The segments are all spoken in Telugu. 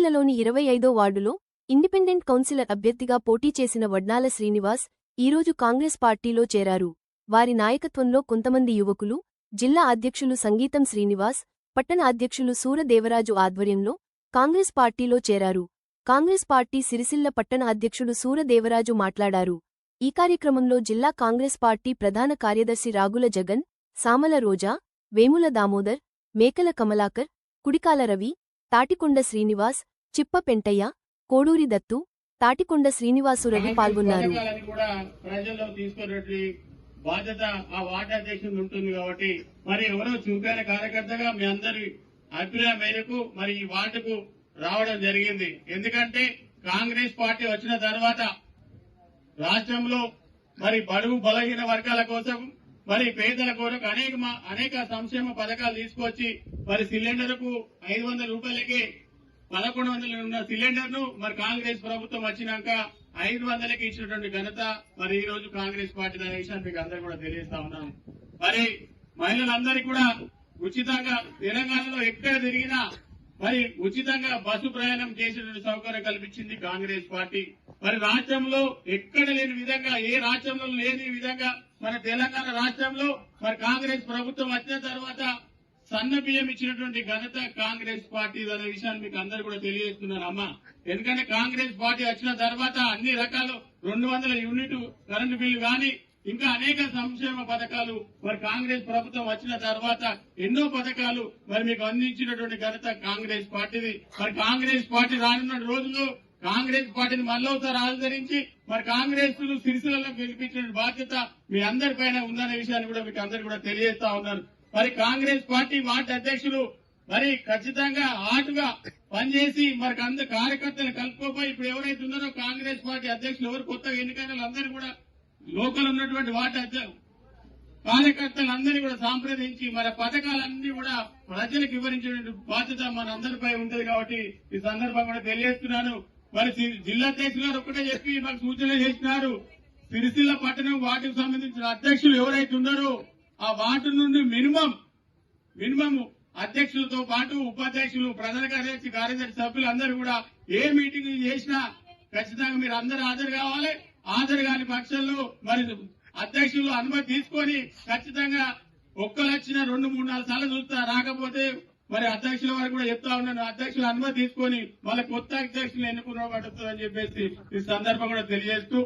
సిరిసిల్లలోని 25వ వార్డులో ఇండిపెండెంట్ కౌన్సిలర్ అభ్యర్థిగా పోటీ చేసిన వడ్నాల శ్రీనివాస్ ఈరోజు కాంగ్రెస్ పార్టీలో చేరారు. వారి నాయకత్వంలో కొంతమంది యువకులు, జిల్లా అధ్యక్షులు సంగీతం శ్రీనివాస్, పట్టణ అధ్యక్షులు సూరదేవరాజు ఆధ్వర్యంలో కాంగ్రెస్ పార్టీలో చేరారు. కాంగ్రెస్ పార్టీ సిరిసిల్ల పట్టణ అధ్యక్షులు సూరదేవరాజు మాట్లాడారు. ఈ కార్యక్రమంలో జిల్లా కాంగ్రెస్ పార్టీ ప్రధాన కార్యదర్శి రాగుల జగన్, సామల రోజా, వేముల దామోదర్, మేకల కమలాకర్, కుడికాల రవి, తాటికొండ శ్రీనివాస్, చిప్ప పెంటయ్య, కోడూరి దత్తు, తాటికొండ శ్రీనివాసురెడ్డి పాల్గొన్నారు. బాధ్యత ఆ వార్డు అధ్యక్షుడు ఉంటుంది కాబట్టి మరి ఎవరో చూపాన కార్యకర్తగా మీ అందరి అభిప్రాయం మేరకు మరి ఈ వార్డుకు రావడం జరిగింది. ఎందుకంటే కాంగ్రెస్ పార్టీ వచ్చిన తర్వాత రాష్ట్రంలో మరి బడుగు బలహీన వర్గాల కోసం మరి పేదల కొరకు అనేక సంక్షేమ పథకాలు తీసుకొచ్చి మరి సిలిండర్ కు 500 రూపాయలకి 1100 ఉన్న సిలిండర్ ను మరి కాంగ్రెస్ ప్రభుత్వం వచ్చినాక 500కి ఇచ్చినటువంటి ఘనత మరి ఈ రోజు కాంగ్రెస్ పార్టీ అనే విషయాన్ని మీకు అందరూ కూడా తెలియజేస్తా ఉన్నాను. మరి మహిళలందరికీ కూడా ఉచితంగా తెలంగాణలో ఎక్కడ తిరిగినా మరి ఉచితంగా బస్సు ప్రయాణం చేసేటువంటి సౌకర్యం కల్పించింది కాంగ్రెస్ పార్టీ. మరి రాష్ట్రంలో ఎక్కడ లేని విధంగా, ఏ రాష్ట్రంలో లేని విధంగా మన తెలంగాణ రాష్ట్రంలో మరి కాంగ్రెస్ ప్రభుత్వం వచ్చిన తర్వాత సన్న బియ్యం ఇచ్చినటువంటి ఘనత కాంగ్రెస్ పార్టీ అనే విషయాన్ని మీకు అందరూ కూడా తెలియజేస్తున్నాను అమ్మా. ఎందుకంటే కాంగ్రెస్ పార్టీ వచ్చిన తర్వాత అన్ని రకాలు 200 యూనిట్ కరెంటు బిల్లు గాని ఇంకా అనేక సంక్షేమ పథకాలు మరి కాంగ్రెస్ ప్రభుత్వం వచ్చిన తర్వాత ఎన్నో పథకాలు మరి మీకు అందించినటువంటి ఘనత కాంగ్రెస్ పార్టీది. మరి కాంగ్రెస్ పార్టీ రానున్న రోజుల్లో కాంగ్రెస్ పార్టీని మళ్ళొకసారి ఆదరించి మరి కాంగ్రెస్ సిరిసిల్లలో గెలిపించిన బాధ్యత మీ అందరిపైన ఉందనే విషయాన్ని కూడా మీకు అందరు కూడా తెలియజేస్తా ఉన్నారు. మరి కాంగ్రెస్ పార్టీ వార్డు అధ్యక్షులు మరి ఖచ్చితంగా ఆటుగా పనిచేసి మరి అందరు కార్యకర్తలు కలుపుకోపోయి ఇప్పుడు ఎవరైతే ఉన్నారో కాంగ్రెస్ పార్టీ అధ్యక్షులు ఎవరు కొత్తగా ఎన్నికైన వాళ్ళందరూ కూడా లోకల్ ఉన్నటువంటి వార్డు కార్యకర్తలందరినీ కూడా సంప్రదించి మరి పథకాలన్నీ కూడా ప్రజలకు వివరించేటువంటి బాధ్యత మన అందరిపై ఉంటది కాబట్టి ఈ సందర్భంగా కూడా తెలియజేస్తున్నాను. మరి జిల్లా అధ్యక్షులు గారు ఒక్కటే చెప్పి మాకు సూచనలు చేసినారు. సిరిసిల్ల పట్టణం వార్డుకు సంబంధించిన అధ్యక్షులు ఎవరైతే ఉన్నారో ఆ వార్డు నుండి మినిమం అధ్యక్షులతో పాటు ఉపాధ్యక్షులు, ప్రధాన కార్యదర్శి, కార్యదర్శి సభ్యులు అందరూ కూడా ఏ మీటింగ్ చేసినా ఖచ్చితంగా మీరు అందరూ హాజరు కావాలి. హాజరు కాని పక్షంలో మరి అధ్యక్షులు అనుమతి తీసుకొని ఖచ్చితంగా ఒక్కరు వచ్చిన 2, 3, 4 సార్లు చూస్తా, రాకపోతే మరి అధ్యక్షుల వారు కూడా చెప్తా ఉన్నాను, అధ్యక్షులు అనుమతి తీసుకొని వాళ్ళ కొత్త అధ్యక్షులు ఎన్నుకోబడుతుందని చెప్పేసి ఈ సందర్భం కూడా తెలియజేస్తూ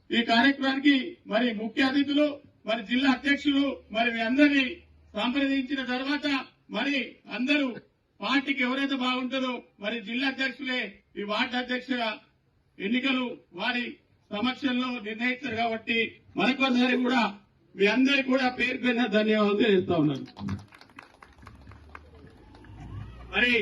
ఈ కార్యక్రమానికి మరి ముఖ్య అతిథులు మరి జిల్లా అధ్యక్షులు మరి మీ అందరినీ సంప్రదించిన తర్వాత మరి అందరూ పార్టీకి ఎవరైతే బాగుంటుందో మరి జిల్లా అధ్యక్షులే ఈ వార్డు అధ్యక్ష ఎన్నికలు వారి సమక్షంలో నిర్ణయిస్తారు కాబట్టి మరొకసారి కూడా మీ అందరికీ కూడా పేరు పేరున ధన్యవాదాలు తెలుస్తా ఉన్నాను. మరి